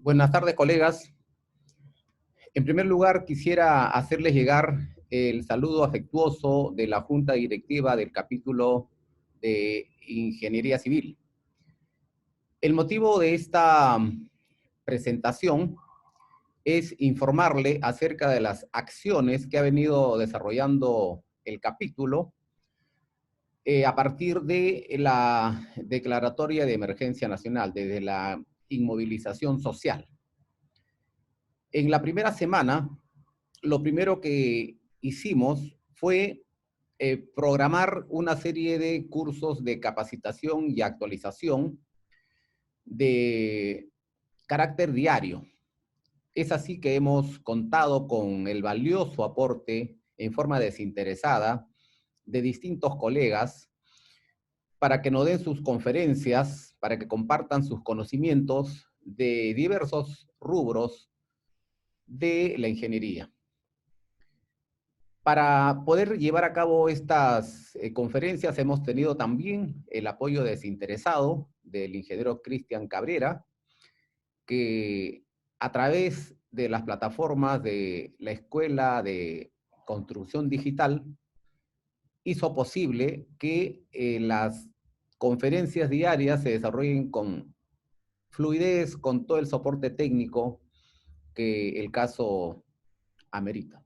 Buenas tardes, colegas. En primer lugar, quisiera hacerles llegar el saludo afectuoso de la Junta Directiva del capítulo de Ingeniería Civil. El motivo de esta presentación es informarle acerca de las acciones que ha venido desarrollando el capítulo a partir de la declaratoria de emergencia nacional, desde la inmovilización social. En la primera semana, lo primero que hicimos fue programar una serie de cursos de capacitación y actualización de carácter diario. Es así que hemos contado con el valioso aporte en forma desinteresada de distintos colegas para que nos den sus conferencias, para que compartan sus conocimientos de diversos rubros de la ingeniería. Para poder llevar a cabo estas conferencias hemos tenido también el apoyo desinteresado del ingeniero Cristian Cabrera, que a través de las plataformas de la Escuela de Construcción Digital hizo posible que las conferencias diarias se desarrollen con fluidez, con todo el soporte técnico que el caso amerita.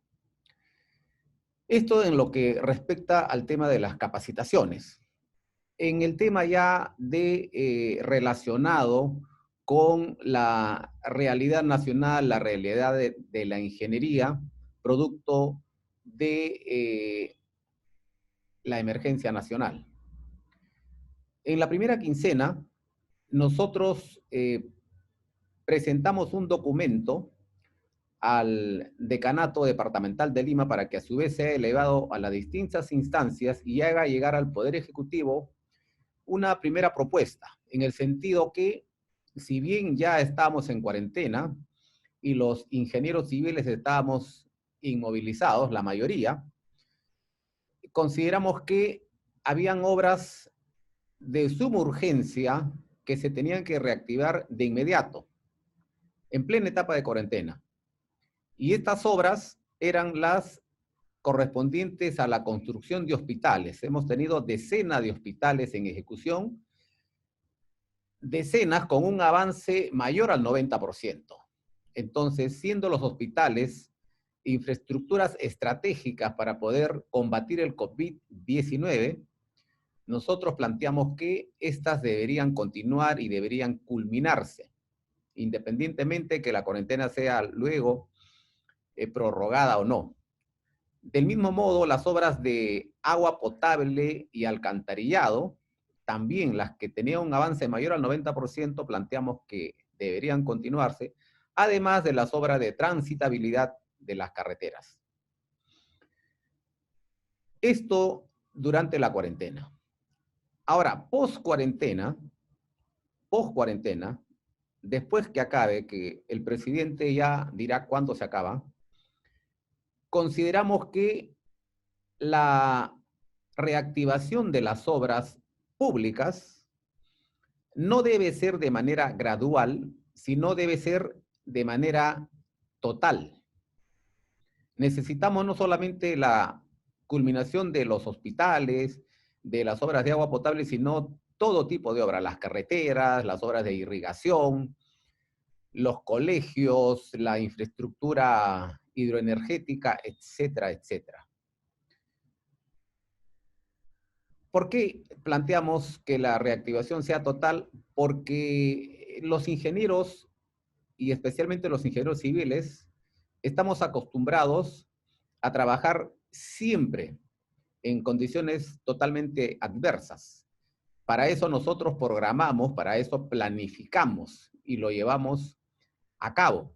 Esto en lo que respecta al tema de las capacitaciones. En el tema ya de relacionado con la realidad nacional, la realidad de la ingeniería, producto de la emergencia nacional. En la primera quincena, nosotros presentamos un documento al Decanato Departamental de Lima para que a su vez sea elevado a las distintas instancias y haga llegar al Poder Ejecutivo una primera propuesta, en el sentido que, si bien ya estábamos en cuarentena y los ingenieros civiles estábamos inmovilizados, la mayoría, consideramos que habían obras de suma urgencia que se tenían que reactivar de inmediato, en plena etapa de cuarentena. Y estas obras eran las correspondientes a la construcción de hospitales. Hemos tenido decenas de hospitales en ejecución, decenas con un avance mayor al 90%. Entonces, siendo los hospitales infraestructuras estratégicas para poder combatir el COVID-19, nosotros planteamos que estas deberían continuar y deberían culminarse, independientemente que la cuarentena sea luego prorrogada o no. Del mismo modo, las obras de agua potable y alcantarillado, también las que tenían un avance mayor al 90%, planteamos que deberían continuarse, además de las obras de transitabilidad de las carreteras. Esto durante la cuarentena. Ahora, post-cuarentena, después que acabe, que el presidente ya dirá cuándo se acaba, consideramos que la reactivación de las obras públicas no debe ser de manera gradual, sino debe ser de manera total. Necesitamos no solamente la culminación de los hospitales, de las obras de agua potable, sino todo tipo de obras, las carreteras, las obras de irrigación, los colegios, la infraestructura hidroenergética, etcétera, etcétera. ¿Por qué planteamos que la reactivación sea total? Porque los ingenieros, y especialmente los ingenieros civiles, estamos acostumbrados a trabajar siempre en condiciones totalmente adversas. Para eso nosotros programamos, para eso planificamos y lo llevamos a cabo.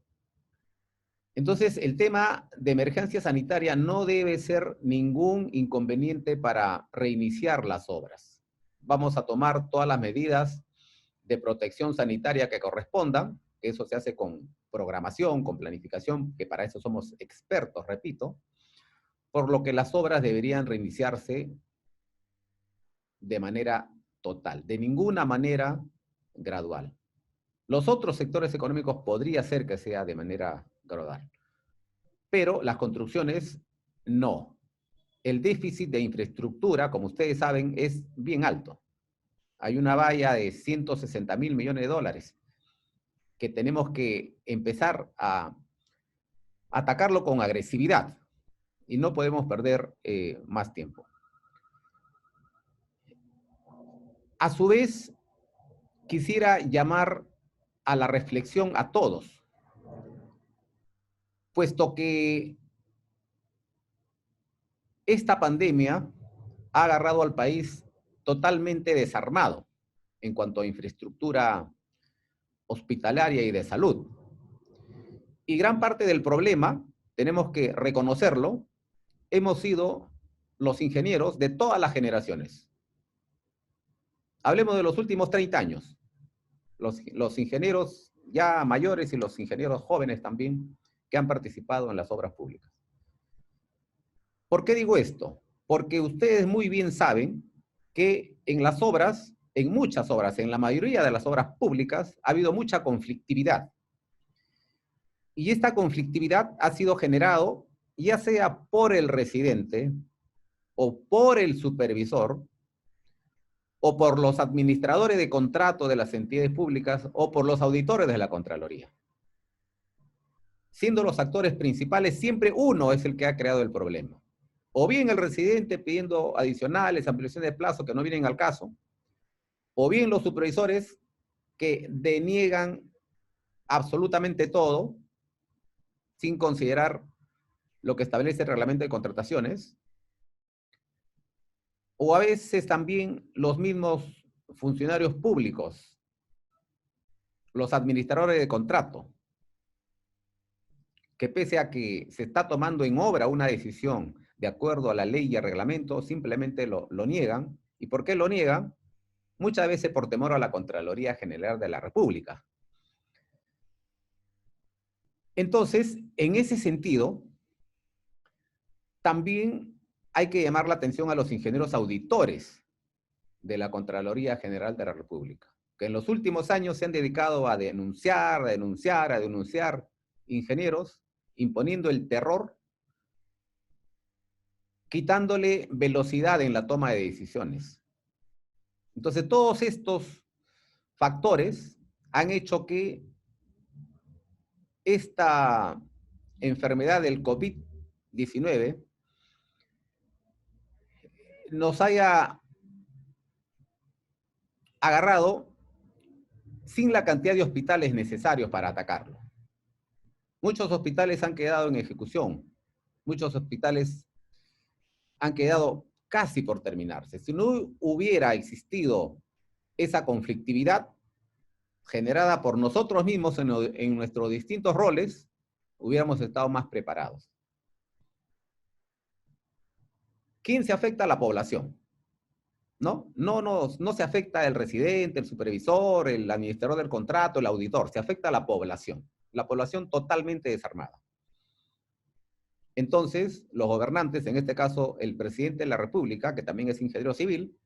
Entonces, el tema de emergencia sanitaria no debe ser ningún inconveniente para reiniciar las obras. Vamos a tomar todas las medidas de protección sanitaria que correspondan, que eso se hace con programación, con planificación, que para eso somos expertos, repito, por lo que las obras deberían reiniciarse de manera total, de ninguna manera gradual. Los otros sectores económicos podría ser que sea de manera gradual, pero las construcciones no. El déficit de infraestructura, como ustedes saben, es bien alto. Hay una valla de 160.000 millones de dólares que tenemos que empezar a atacarlo con agresividad y no podemos perder más tiempo. A su vez, quisiera llamar a la reflexión a todos, puesto que esta pandemia ha agarrado al país totalmente desarmado en cuanto a infraestructura hospitalaria y de salud. Y gran parte del problema, tenemos que reconocerlo, hemos sido los ingenieros de todas las generaciones. Hablemos de los últimos 30 años. Los ingenieros ya mayores y los ingenieros jóvenes también que han participado en las obras públicas. ¿Por qué digo esto? Porque ustedes muy bien saben que en las obras, en muchas obras, en la mayoría de las obras públicas, ha habido mucha conflictividad. Y esta conflictividad ha sido generado ya sea por el residente o por el supervisor o por los administradores de contrato de las entidades públicas o por los auditores de la Contraloría. Siendo los actores principales, siempre uno es el que ha creado el problema. O bien el residente pidiendo adicionales, ampliación de plazo que no vienen al caso, o bien los supervisores que deniegan absolutamente todo sin considerar lo que establece el reglamento de contrataciones, o a veces también los mismos funcionarios públicos, los administradores de contrato, que pese a que se está tomando en obra una decisión de acuerdo a la ley y al reglamento, simplemente lo niegan. ¿Y por qué lo niegan? Muchas veces por temor a la Contraloría General de la República. Entonces, en ese sentido, también hay que llamar la atención a los ingenieros auditores de la Contraloría General de la República, que en los últimos años se han dedicado a denunciar, ingenieros, imponiendo el terror, quitándole velocidad en la toma de decisiones. Entonces, todos estos factores han hecho que esta enfermedad del COVID-19 nos haya agarrado sin la cantidad de hospitales necesarios para atacarlo. Muchos hospitales han quedado en ejecución, muchos hospitales han quedado casi por terminarse. Si no hubiera existido esa conflictividad generada por nosotros mismos en nuestros distintos roles, hubiéramos estado más preparados. ¿Quién se afecta? A la población. ¿No? No se afecta el residente, el supervisor, el administrador del contrato, el auditor, se afecta a la población totalmente desarmada. Entonces, los gobernantes, en este caso el presidente de la República, que también es ingeniero civil,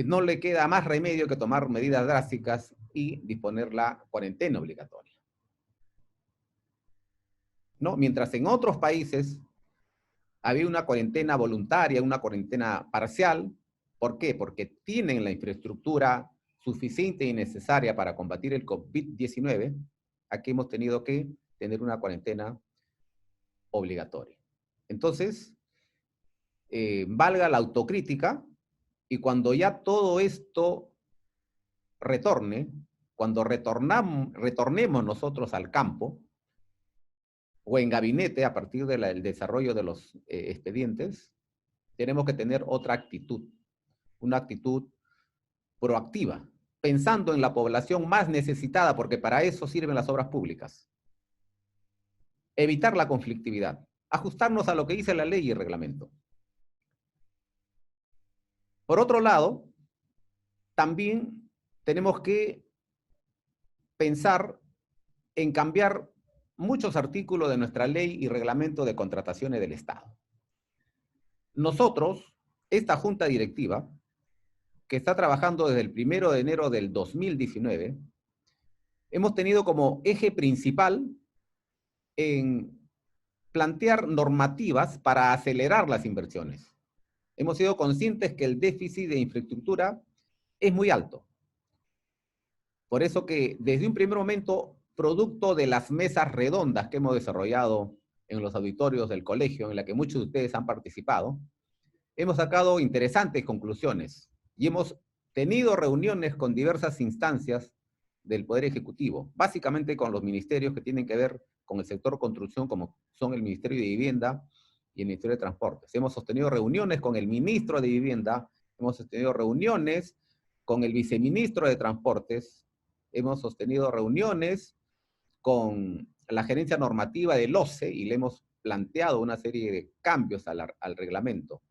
no le queda más remedio que tomar medidas drásticas y disponer la cuarentena obligatoria. ¿No? Mientras en otros países había una cuarentena voluntaria, una cuarentena parcial. ¿Por qué? Porque tienen la infraestructura suficiente y necesaria para combatir el COVID-19. Aquí hemos tenido que tener una cuarentena obligatoria. Entonces, valga la autocrítica, y cuando ya todo esto retorne, cuando retornemos nosotros al campo, o en gabinete a partir del desarrollo de los expedientes, tenemos que tener otra actitud, una actitud proactiva, pensando en la población más necesitada, porque para eso sirven las obras públicas. Evitar la conflictividad, ajustarnos a lo que dice la ley y el reglamento. Por otro lado, también tenemos que pensar en cambiar muchos artículos de nuestra ley y reglamento de contrataciones del Estado. Nosotros, esta junta directiva, que está trabajando desde el 1 de enero del 2019, hemos tenido como eje principal en plantear normativas para acelerar las inversiones. Hemos sido conscientes que el déficit de infraestructura es muy alto. Por eso que desde un primer momento, producto de las mesas redondas que hemos desarrollado en los auditorios del colegio, en la que muchos de ustedes han participado, hemos sacado interesantes conclusiones y hemos tenido reuniones con diversas instancias del Poder Ejecutivo, básicamente con los ministerios que tienen que ver con el sector construcción, como son el Ministerio de Vivienda y el Ministerio de Transportes. Hemos sostenido reuniones con el ministro de Vivienda, hemos sostenido reuniones con el viceministro de Transportes, hemos sostenido reuniones con la gerencia normativa del OCE y le hemos planteado una serie de cambios al reglamento,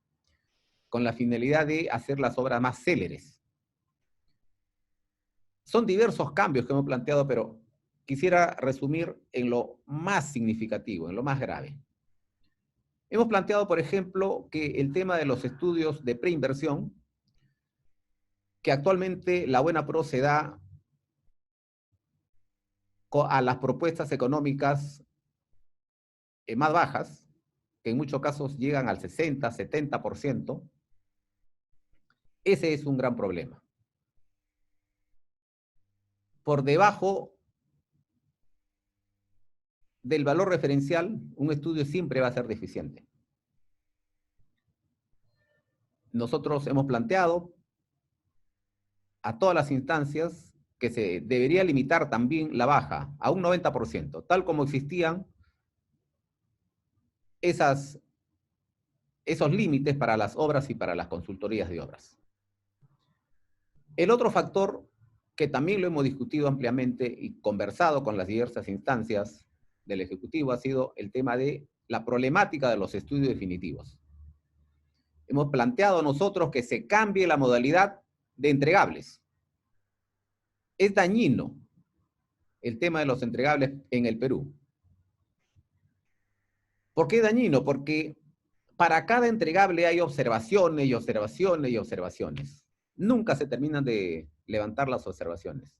con la finalidad de hacer las obras más céleres. Son diversos cambios que hemos planteado, pero quisiera resumir en lo más significativo, en lo más grave. Hemos planteado, por ejemplo, que el tema de los estudios de preinversión, que actualmente la buena pro se da a las propuestas económicas más bajas, que en muchos casos llegan al 60, 70%, ese es un gran problema. Por debajo del valor referencial, un estudio siempre va a ser deficiente. Nosotros hemos planteado a todas las instancias que se debería limitar también la baja a un 90%, tal como existían esos límites para las obras y para las consultorías de obras. El otro factor que también lo hemos discutido ampliamente y conversado con las diversas instancias del Ejecutivo ha sido el tema de la problemática de los estudios definitivos. Hemos planteado nosotros que se cambie la modalidad de entregables. Es dañino el tema de los entregables en el Perú. ¿Por qué es dañino? Porque para cada entregable hay observaciones y observaciones y observaciones. Nunca se terminan de levantar las observaciones.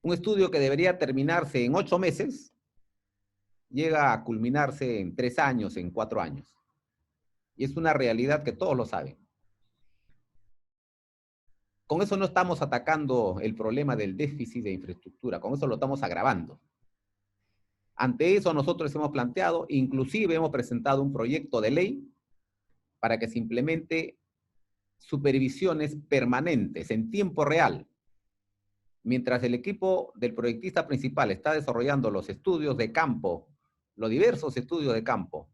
Un estudio que debería terminarse en 8 meses llega a culminarse en 3 años, en 4 años. Y es una realidad que todos lo saben. Con eso no estamos atacando el problema del déficit de infraestructura, con eso lo estamos agravando. Ante eso nosotros hemos planteado, inclusive hemos presentado un proyecto de ley para que se implemente supervisiones permanentes en tiempo real. Mientras el equipo del proyectista principal está desarrollando los estudios de campo, los diversos estudios de campo,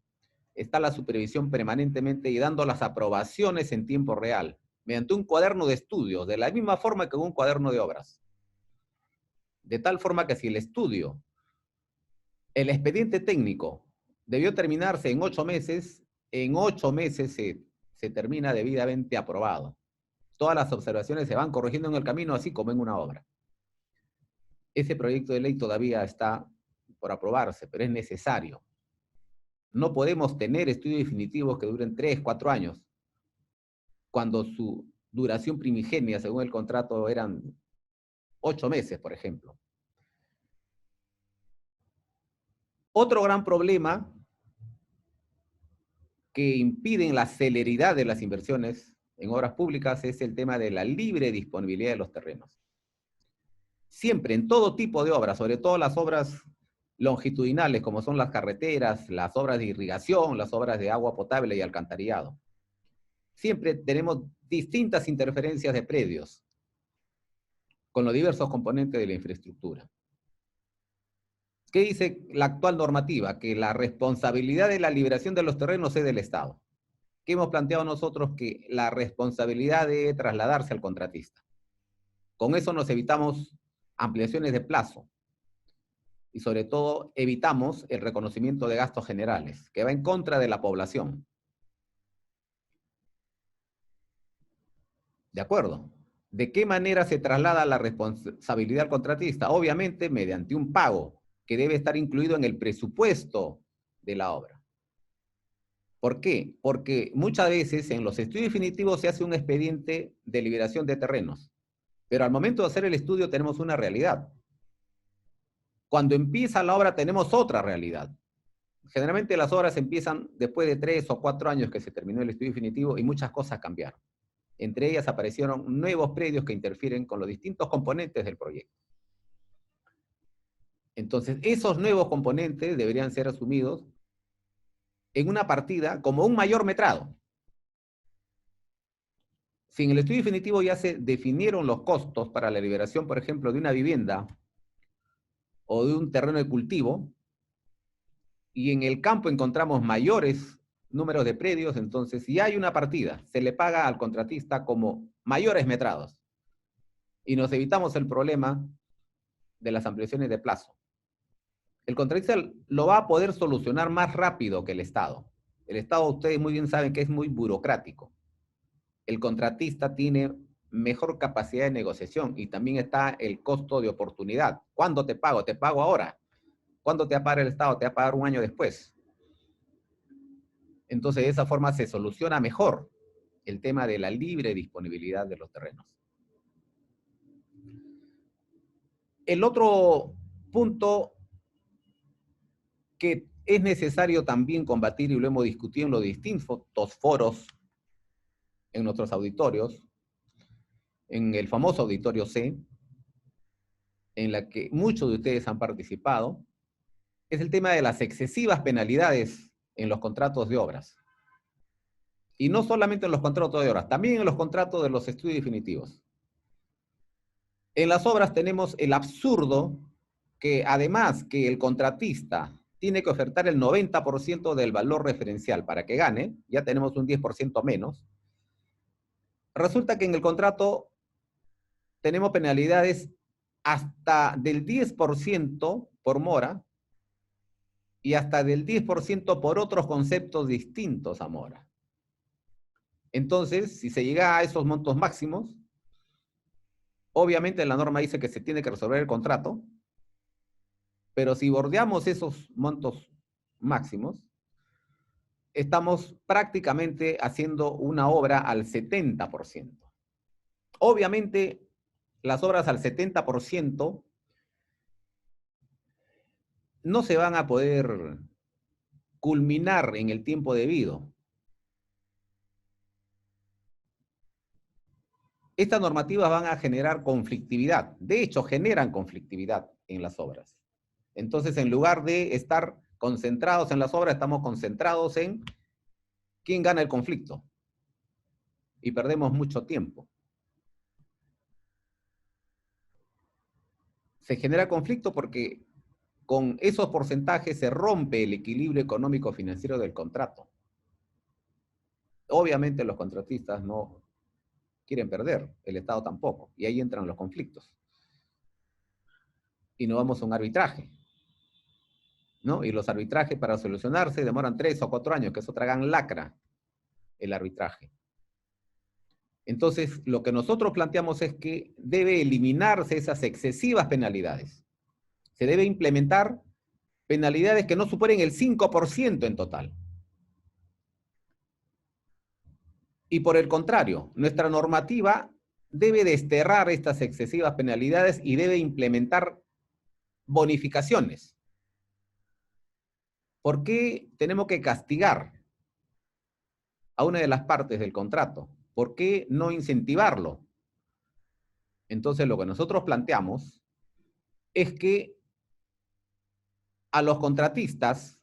está la supervisión permanentemente y dando las aprobaciones en tiempo real, mediante un cuaderno de estudios, de la misma forma que un cuaderno de obras. De tal forma que si el estudio, el expediente técnico, debió terminarse en 8 meses, en 8 meses se termina debidamente aprobado. Todas las observaciones se van corrigiendo en el camino, así como en una obra. Ese proyecto de ley todavía está por aprobarse, pero es necesario. No podemos tener estudios definitivos que duren 3, 4 años, cuando su duración primigenia, según el contrato, eran 8 meses, por ejemplo. Otro gran problema que impide la celeridad de las inversiones en obras públicas es el tema de la libre disponibilidad de los terrenos. Siempre, en todo tipo de obras, sobre todo las obras longitudinales, como son las carreteras, las obras de irrigación, las obras de agua potable y alcantarillado, siempre tenemos distintas interferencias de predios con los diversos componentes de la infraestructura. ¿Qué dice la actual normativa? Que la responsabilidad de la liberación de los terrenos es del Estado. ¿Qué hemos planteado nosotros? Que la responsabilidad debe trasladarse al contratista. Con eso nos evitamos ampliaciones de plazo y sobre todo evitamos el reconocimiento de gastos generales, que va en contra de la población. ¿De acuerdo? ¿De qué manera se traslada la responsabilidad al contratista? Obviamente mediante un pago que debe estar incluido en el presupuesto de la obra. ¿Por qué? Porque muchas veces en los estudios definitivos se hace un expediente de liberación de terrenos, pero al momento de hacer el estudio tenemos una realidad. Cuando empieza la obra tenemos otra realidad. Generalmente las obras empiezan después de 3 o 4 años que se terminó el estudio definitivo y muchas cosas cambiaron. Entre ellas aparecieron nuevos predios que interfieren con los distintos componentes del proyecto. Entonces, esos nuevos componentes deberían ser asumidos en una partida como un mayor metrado. Si en el estudio definitivo ya se definieron los costos para la liberación, por ejemplo, de una vivienda o de un terreno de cultivo, y en el campo encontramos mayores números de predios, entonces si hay una partida, se le paga al contratista como mayores metrados. Y nos evitamos el problema de las ampliaciones de plazo. El contratista lo va a poder solucionar más rápido que el Estado. El Estado, ustedes muy bien saben que es muy burocrático. El contratista tiene mejor capacidad de negociación y también está el costo de oportunidad. ¿Cuándo te pago? Te pago ahora. ¿Cuándo te va a pagar el Estado? Te va a pagar un año después. Entonces, de esa forma se soluciona mejor el tema de la libre disponibilidad de los terrenos. El otro punto que es necesario también combatir, y lo hemos discutido en los distintos foros, en nuestros auditorios, en el famoso auditorio C, en la que muchos de ustedes han participado, es el tema de las excesivas penalidades en los contratos de obras. Y no solamente en los contratos de obras, también en los contratos de los estudios definitivos. En las obras tenemos el absurdo que además que el contratista tiene que ofertar el 90% del valor referencial para que gane, ya tenemos un 10% menos, resulta que en el contrato tenemos penalidades hasta del 10% por mora y hasta del 10% por otros conceptos distintos a mora. Entonces, si se llega a esos montos máximos, obviamente la norma dice que se tiene que resolver el contrato, pero si bordeamos esos montos máximos, estamos prácticamente haciendo una obra al 70%. Obviamente, las obras al 70% no se van a poder culminar en el tiempo debido. Estas normativas van a generar conflictividad. De hecho, generan conflictividad en las obras. Entonces, en lugar de estar concentrados en las obras, estamos concentrados en quién gana el conflicto. Y perdemos mucho tiempo. Se genera conflicto porque con esos porcentajes se rompe el equilibrio económico-financiero del contrato. Obviamente los contratistas no quieren perder, el Estado tampoco, y ahí entran los conflictos. Y nos vamos a un arbitraje, ¿no? Y los arbitrajes para solucionarse demoran 3 o 4 años, que es otra gran lacra, el arbitraje. Entonces, lo que nosotros planteamos es que debe eliminarse esas excesivas penalidades. Se debe implementar penalidades que no superen el 5% en total. Y por el contrario, nuestra normativa debe desterrar estas excesivas penalidades y debe implementar bonificaciones. ¿Por qué tenemos que castigar a una de las partes del contrato? ¿Por qué no incentivarlo? Entonces, lo que nosotros planteamos es que a los contratistas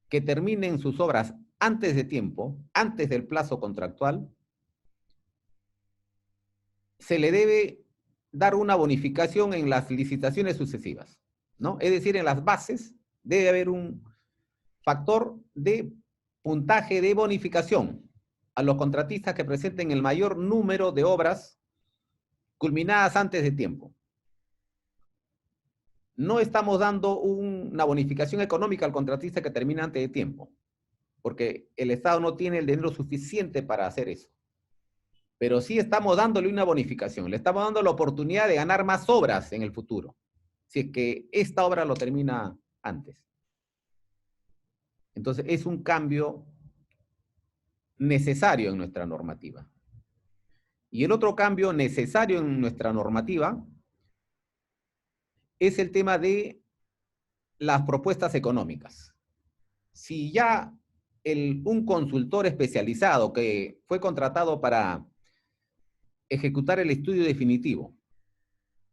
que terminen sus obras antes de tiempo, antes del plazo contractual, se le debe dar una bonificación en las licitaciones sucesivas, ¿no? Es decir, en las bases debe haber un factor de puntaje de bonificación a los contratistas que presenten el mayor número de obras culminadas antes de tiempo. No estamos dando una bonificación económica al contratista que termina antes de tiempo, porque el Estado no tiene el dinero suficiente para hacer eso. Pero sí estamos dándole una bonificación, le estamos dando la oportunidad de ganar más obras en el futuro, si es que esta obra lo termina antes. Entonces, es un cambio necesario en nuestra normativa. Y el otro cambio necesario en nuestra normativa es el tema de las propuestas económicas. Si ya un consultor especializado que fue contratado para ejecutar el estudio definitivo,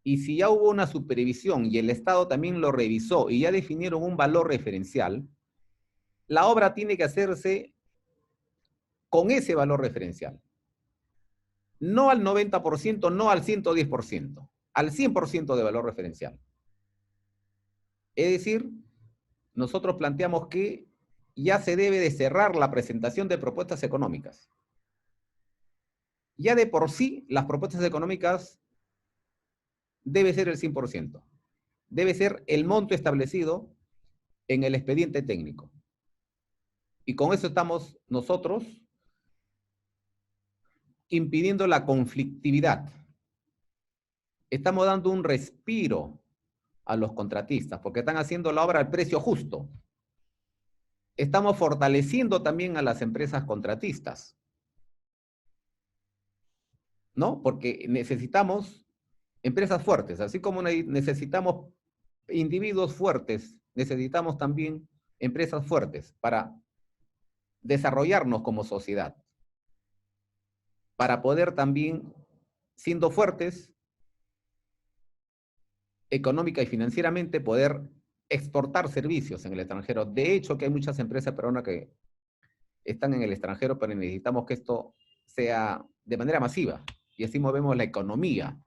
y si ya hubo una supervisión y el Estado también lo revisó y ya definieron un valor referencial, la obra tiene que hacerse con ese valor referencial. No al 90%, no al 110%, al 100% de valor referencial. Es decir, nosotros planteamos que ya se debe de cerrar la presentación de propuestas económicas. Ya de por sí, las propuestas económicas debe ser el 100%. Debe ser el monto establecido en el expediente técnico. Y con eso estamos nosotros impidiendo la conflictividad. Estamos dando un respiro a los contratistas porque están haciendo la obra al precio justo. Estamos fortaleciendo también a las empresas contratistas, ¿no? Porque necesitamos empresas fuertes, así como necesitamos individuos fuertes, necesitamos también empresas fuertes para desarrollarnos como sociedad, para poder también, siendo fuertes, económica y financieramente, poder exportar servicios en el extranjero. De hecho, que hay muchas empresas peruanas que están en el extranjero, pero necesitamos que esto sea de manera masiva y así movemos la economía.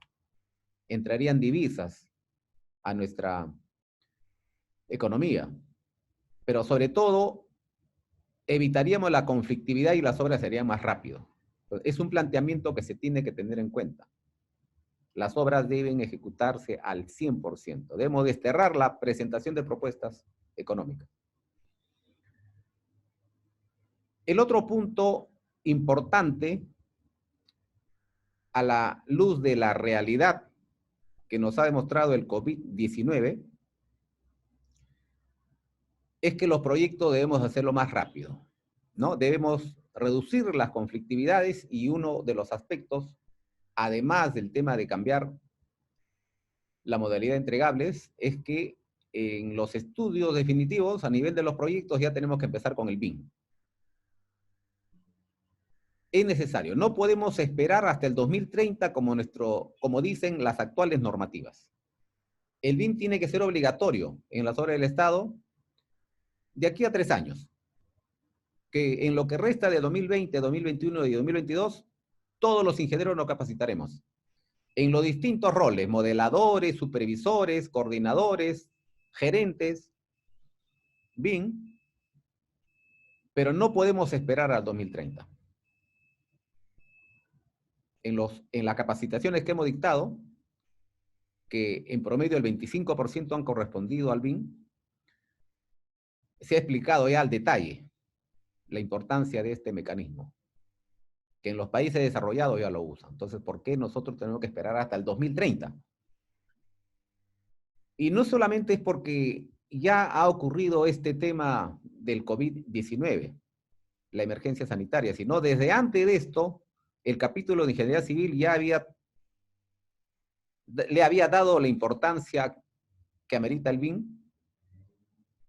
Entrarían divisas a nuestra economía, pero sobre todo evitaríamos la conflictividad y las obras serían más rápido. Es un planteamiento que se tiene que tener en cuenta. Las obras deben ejecutarse al 100%. Debemos desterrar la presentación de propuestas económicas. El otro punto importante a la luz de la realidad que nos ha demostrado el COVID-19 es que los proyectos debemos hacerlo más rápido, ¿no? Debemos reducir las conflictividades y uno de los aspectos, además del tema de cambiar la modalidad de entregables, es que en los estudios definitivos, a nivel de los proyectos, ya tenemos que empezar con el BIM. Es necesario, no podemos esperar hasta el 2030 como dicen las actuales normativas. El BIM tiene que ser obligatorio en las obras del Estado de aquí a 3 años. Que en lo que resta de 2020, 2021 y 2022, todos los ingenieros nos capacitaremos en los distintos roles, modeladores, supervisores, coordinadores, gerentes, BIM, pero no podemos esperar al 2030. En las capacitaciones que hemos dictado, que en promedio el 25% han correspondido al BIM, se ha explicado ya al detalle la importancia de este mecanismo, que en los países desarrollados ya lo usan. Entonces, ¿por qué nosotros tenemos que esperar hasta el 2030? Y no solamente es porque ya ha ocurrido este tema del COVID-19, la emergencia sanitaria, sino desde antes de esto, el capítulo de Ingeniería Civil ya le había dado la importancia que amerita el BIM,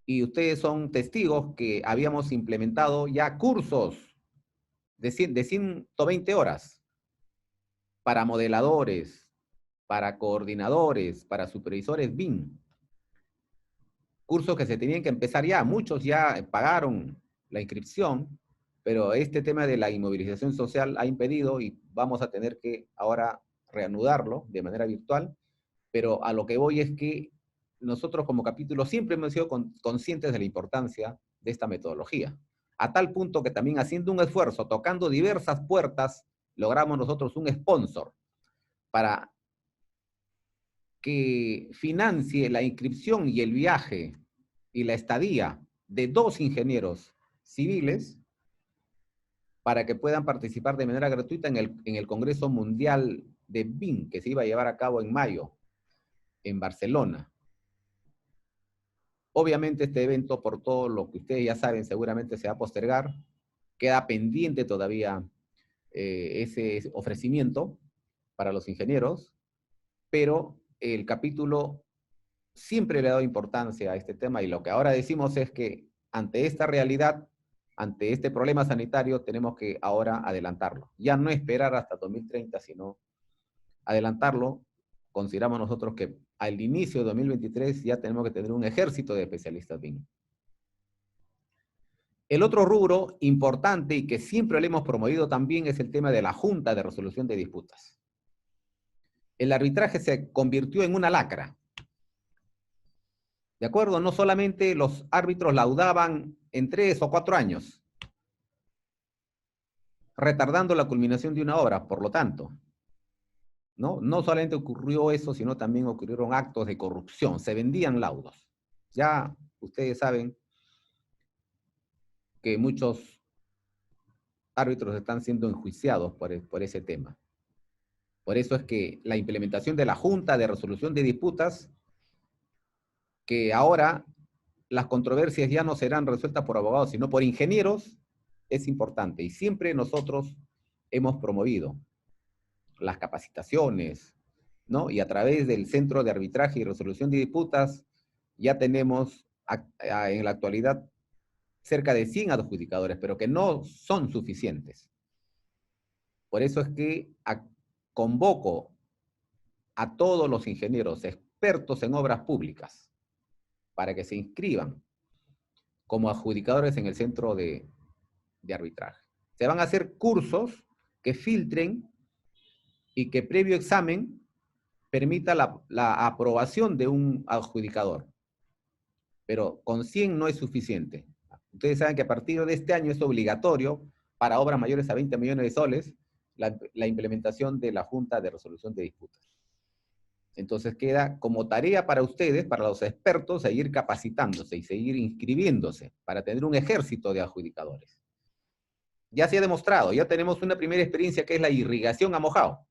y ustedes son testigos que habíamos implementado ya cursos de 120 horas para modeladores, para coordinadores, para supervisores BIM. Cursos que se tenían que empezar ya, muchos ya pagaron la inscripción, pero este tema de la inmovilización social ha impedido y vamos a tener que ahora reanudarlo de manera virtual, pero a lo que voy es que nosotros como capítulo siempre hemos sido conscientes de la importancia de esta metodología, a tal punto que también haciendo un esfuerzo, tocando diversas puertas, logramos nosotros un sponsor para que financie la inscripción y el viaje y la estadía de 2 ingenieros civiles para que puedan participar de manera gratuita en el Congreso Mundial de BIM que se iba a llevar a cabo en mayo en Barcelona. Obviamente este evento, por todo lo que ustedes ya saben, seguramente se va a postergar. Queda pendiente todavía ese ofrecimiento para los ingenieros, pero el capítulo siempre le he dado importancia a este tema y lo que ahora decimos es que ante esta realidad, ante este problema sanitario, tenemos que ahora adelantarlo. Ya no esperar hasta 2030, sino adelantarlo. Consideramos nosotros que al inicio de 2023 ya tenemos que tener un ejército de especialistas BIM. El otro rubro importante y que siempre le hemos promovido también es el tema de la Junta de Resolución de Disputas. El arbitraje se convirtió en una lacra. ¿De acuerdo? No solamente los árbitros laudaban en 3 o 4 años, retardando la culminación de una obra, por lo tanto. No solamente ocurrió eso, sino también ocurrieron actos de corrupción, se vendían laudos. Ya ustedes saben que muchos árbitros están siendo enjuiciados por ese tema. Por eso es que la implementación de la Junta de Resolución de Disputas, que ahora las controversias ya no serán resueltas por abogados, sino por ingenieros, es importante. Y siempre nosotros hemos promovido las capacitaciones, ¿no? Y a través del Centro de Arbitraje y Resolución de Disputas, ya tenemos en la actualidad cerca de 100 adjudicadores, pero que no son suficientes. Por eso es que convoco a todos los ingenieros expertos en obras públicas para que se inscriban como adjudicadores en el centro de arbitraje. Se van a hacer cursos que filtren y que previo examen permita la aprobación de un adjudicador. Pero con 100 no es suficiente. Ustedes saben que a partir de este año es obligatorio para obras mayores a 20 millones de soles la implementación de la Junta de Resolución de Disputas. Entonces queda como tarea para ustedes, para los expertos, seguir capacitándose y seguir inscribiéndose para tener un ejército de adjudicadores. Ya se ha demostrado, ya tenemos una primera experiencia que es la irrigación a mojado.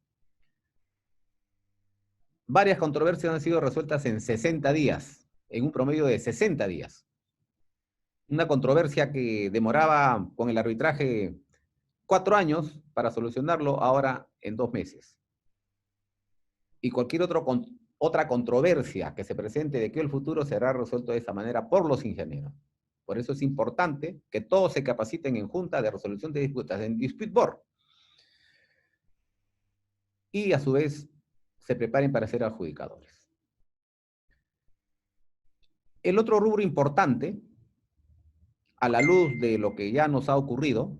Varias controversias han sido resueltas en 60 días, en un promedio de 60 días. Una controversia que demoraba con el arbitraje 4 años para solucionarlo, ahora en 2 meses. Y cualquier otra controversia que se presente de aquí al futuro será resuelto de esa manera por los ingenieros. Por eso es importante que todos se capaciten en Junta de Resolución de Disputas, en Dispute Board. Y a su vez se preparen para ser adjudicadores. El otro rubro importante, a la luz de lo que ya nos ha ocurrido,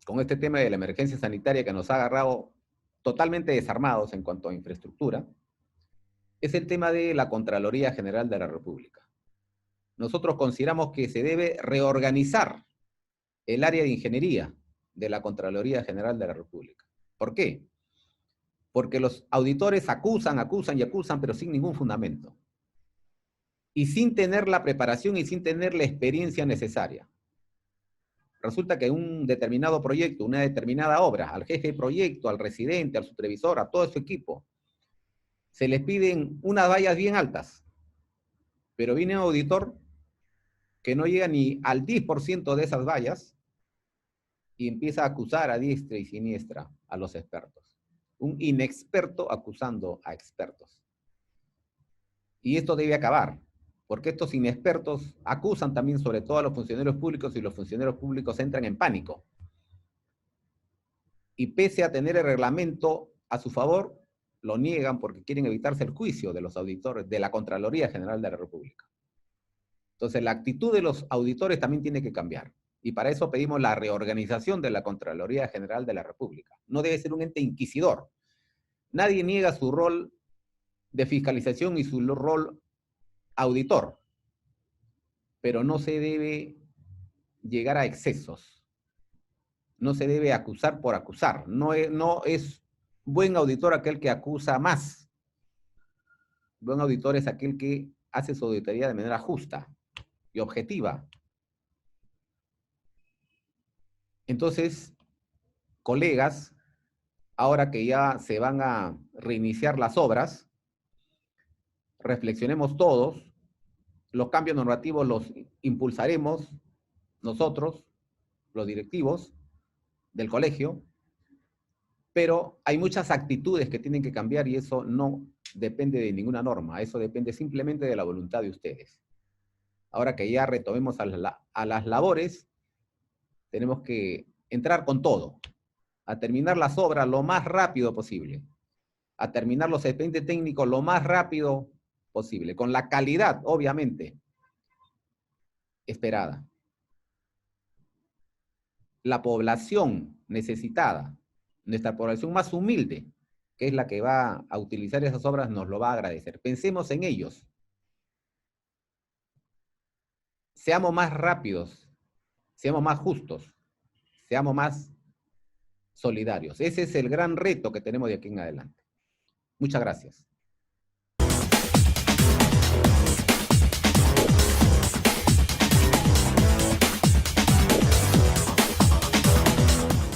con este tema de la emergencia sanitaria que nos ha agarrado totalmente desarmados en cuanto a infraestructura, es el tema de la Contraloría General de la República. Nosotros consideramos que se debe reorganizar el área de ingeniería de la Contraloría General de la República. ¿Por qué? Porque los auditores acusan y acusan, pero sin ningún fundamento. Y sin tener la preparación y sin tener la experiencia necesaria. Resulta que un determinado proyecto, una determinada obra, al jefe de proyecto, al residente, al supervisor, a todo su equipo, se les piden unas vallas bien altas, pero viene un auditor que no llega ni al 10% de esas vallas y empieza a acusar a diestra y siniestra a los expertos. Un inexperto acusando a expertos. Y esto debe acabar, porque estos inexpertos acusan también sobre todo a los funcionarios públicos y los funcionarios públicos entran en pánico. Y pese a tener el reglamento a su favor, lo niegan porque quieren evitarse el juicio de los auditores de la Contraloría General de la República. Entonces, la actitud de los auditores también tiene que cambiar. Y para eso pedimos la reorganización de la Contraloría General de la República. No debe ser un ente inquisidor. Nadie niega su rol de fiscalización y su rol auditor, pero no se debe llegar a excesos. No se debe acusar por acusar. No es buen auditor aquel que acusa más. Buen auditor es aquel que hace su auditoría de manera justa y objetiva. Entonces, colegas, ahora que ya se van a reiniciar las obras, reflexionemos todos, los cambios normativos los impulsaremos nosotros, los directivos del colegio, pero hay muchas actitudes que tienen que cambiar y eso no depende de ninguna norma, eso depende simplemente de la voluntad de ustedes. Ahora que ya retomemos a las labores, tenemos que entrar con todo, a terminar las obras lo más rápido posible, a terminar los expedientes técnicos lo más rápido posible, con la calidad, obviamente, esperada. La población necesitada, nuestra población más humilde, que es la que va a utilizar esas obras, nos lo va a agradecer. Pensemos en ellos. Seamos más rápidos, seamos más justos, seamos más solidarios. Ese es el gran reto que tenemos de aquí en adelante. Muchas gracias.